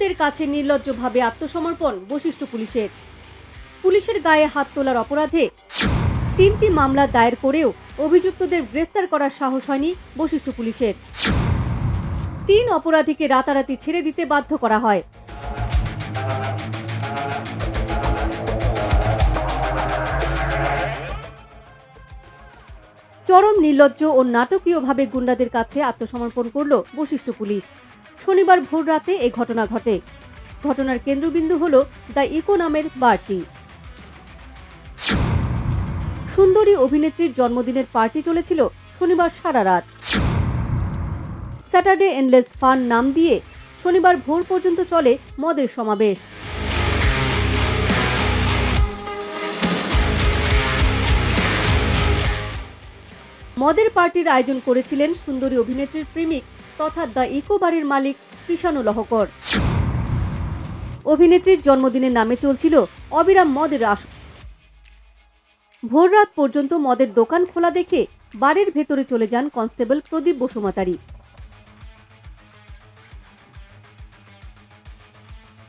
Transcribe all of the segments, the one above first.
গুন্ডাদের কাছে নির্লজ্জভাবে আত্মসমর্পণ বশিষ্ঠ পুলিশের। পুলিশের গায়ে হাত তোলার অপরাধে 3টি মামলা দায়ের করেও অভিযুক্তদের গ্রেফতার করার সাহস হয়নি বশিষ্ঠ পুলিশের। 3 অপরাধীকে রাতারাতি ছেড়ে দিতে বাধ্য করা হয়। চরম নির্লজ্জ ও নাটকীয়ভাবে গুন্ডাদের কাছে আত্মসমর্পণ করল বশিষ্ঠ পুলিশ। শনিবার ভোর রাতে এই ঘটনা ঘটে। ঘটনার কেন্দ্রবিন্দু হল দ্য ইকো নামের বারটি। সুন্দরী অভিনেত্রীর জন্মদিনের পার্টি চলেছিল শনিবার সারা রাত। স্যাটারডে এন্ডলেস ফান নাম দিয়ে শনিবার ভোর পর্যন্ত চলে মদের সমাবেশ। মদের পার্টির আয়োজন করেছিলেন সুন্দরী অভিনেত্রীর প্রেমিক তথা দ্য ইকো বারের মালিক কৃষাণু লহকর। অভিনেত্রীর জন্মদিনের নামে চলছিল অবিরাম মদের আসর। ভোররাত পর্যন্ত মদের দোকান খোলা দেখে বারের ভেতরে চলে যান কনস্টেবল প্রদীপ বসুমাতারি।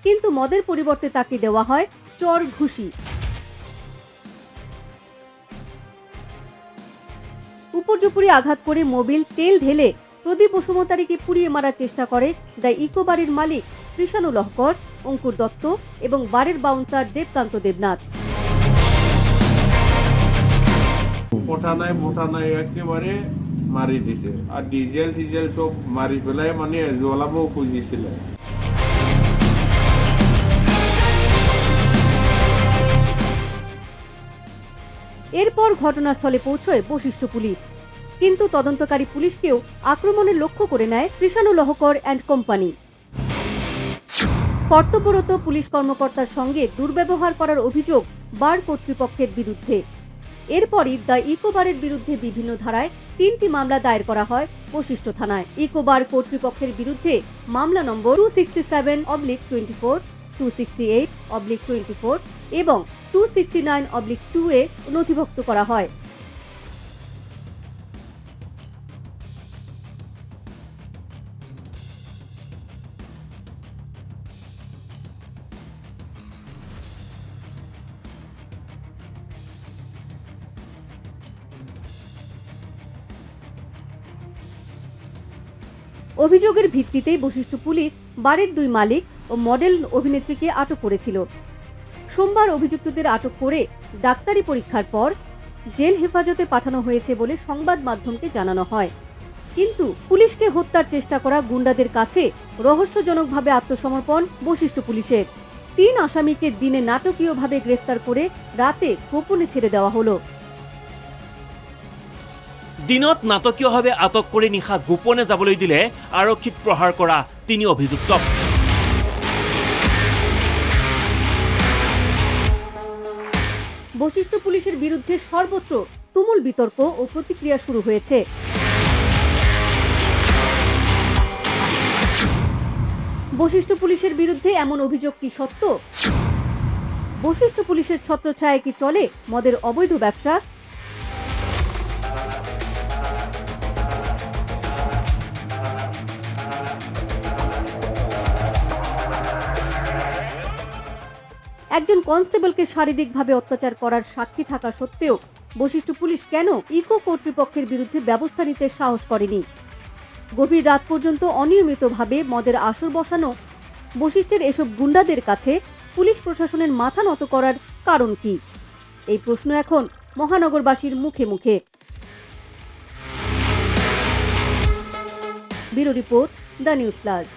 কিন্তু মদের পরিবর্তে তাকে দেওয়া হয় চর ঘুষি। উপর্যুপরি আঘাত করে মোবিল তেল ঢেলে প্রদীপ বসুমতারীকে পুড়িয়ে মারার চেষ্টা করে দ্য ইকো বারের মালিক কৃষাণু লহকর, অঙ্কুর দত্ত এবং বারের বাউন্সার দেবকান্ত দেবনাথ। মোটানায় একেবারে মারি দিছে আর ডিজেল সব মারি পেলায় মানে জ্বলাবো খুঁজেছিল। এরপর ঘটনাস্থলে পৌঁছয় বশিষ্ঠ পুলিশ, কিন্তু তদন্তকারী পুলিশকেও আক্রমণের লক্ষ্য করে নেয় কৃষাণু লহকর অ্যান্ড কোম্পানি। কর্তব্যরত পুলিশ কর্মকর্তার সঙ্গে দুর্ব্যবহার করার অভিযোগ বার কর্তৃপক্ষের বিরুদ্ধে। এরপরই দ্য ইকো বারের বিরুদ্ধে বিভিন্ন ধারায় 3টি মামলা দায়ের করা হয় বশিষ্ঠ থানায়। ইকো বার কর্তৃপক্ষের বিরুদ্ধে মামলা নম্বর 267/24, 268/24 এবং 269/2 এ নথিভুক্ত করা হয়। অভিযোগের ভিত্তিতে বশিষ্ঠ পুলিশ বারের 2 মালিক ও মডেল অভিনেত্রীকে আটক করেছিল। সোমবার অভিযুক্তদের আটক করে ডাক্তারি পরীক্ষার পর জেল হেফাজতে পাঠানো হয়েছে বলে সংবাদ মাধ্যমকে জানানো হয়। কিন্তু পুলিশকে হত্যার চেষ্টা করা গুন্ডাদের কাছে রহস্যজনকভাবে আত্মসমর্পণ বশিষ্ঠ পুলিশের। 3 আসামিকে দিনে নাটকীয়ভাবে গ্রেফতার করে রাতে গোপনে ছেড়ে দেওয়া হলো। দিনত নাটকীয়ভাৱে আটক কৰি নিশা গোপনে যাবলৈ দিলে আৰক্ষীক প্ৰহাৰ কৰা 3 অভিযুক্ত। বশিষ্ঠ পুলিশের বিরুদ্ধে সর্বত্র তুমুল বিতর্ক ও প্রতিক্রিয়া শুরু হয়েছে। বশিষ্ঠ পুলিশের বিরুদ্ধে এমন অভিযোগ কি সত্য? বশিষ্ঠ পুলিশের ছত্রছায়ায় কি চলে মদের অবৈধ ব্যবসা? একজন কনস্টেবলকে শারীরিকভাবে অত্যাচার করার সাক্ষী থাকা সত্ত্বেও বশিষ্ঠ পুলিশ কেন ইকো কর্তৃপক্ষের বিরুদ্ধে ব্যবস্থা নিতে সাহস করেনি? গভীর রাত পর্যন্ত অনিয়মিতভাবে মদের আসর বসানো বশিষ্ঠের এসব গুন্ডাদের কাছে পুলিশ প্রশাসনের মাথা নত করার কারণ কি? এই প্রশ্ন এখন মহানগরবাসীর মুখে মুখে। Bureau report, the news plus.